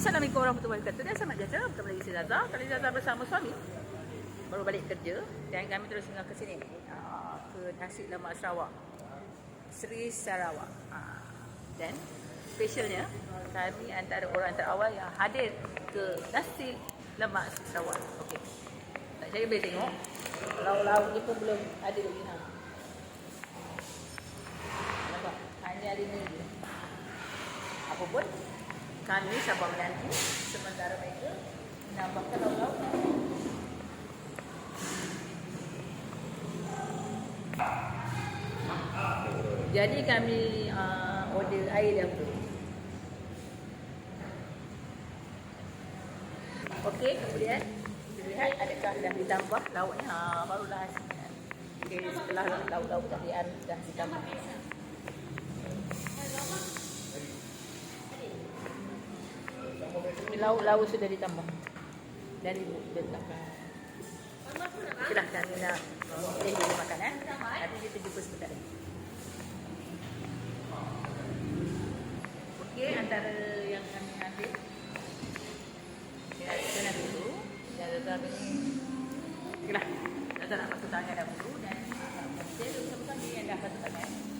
Assalamualaikum warahmatullahi wabarakatuh. Dan selamat sejahtera bertemu lagi saya Zaza. Kali Zaza bersama suami baru balik kerja dan kami terus singgah ke sini, ke Nasi Lemak Sarawak, Sri Sarawak. Dan specialnya kami antara orang terawal yang hadir ke Nasi Lemak Sarawak. Okey. Tak saya boleh tengok. Lauk-lauk ni pun belum ada lagi. Nampak? Hanya ada ni je. Apa pun, kami sabar menanti sementara mereka menambahkan lauk-lauk. Jadi kami order air dahulu. Okey, kemudian kita lihat adakah dah ditambah lauknya. Barulah hasilnya. Okey, setelah lauk-lauk tadi dah ditambah. Lauk-lauk sudah ditambah dari letakkan. Itulah kami nak dulu makan. Nanti kita jumpa sebentar lagi. Okey, antara yang kami ambil, kita nak dulu. Dan letak ni, okeylah. Kita nak basuh tangan dahulu dan kita bersama-sama yang dah basuh tangan.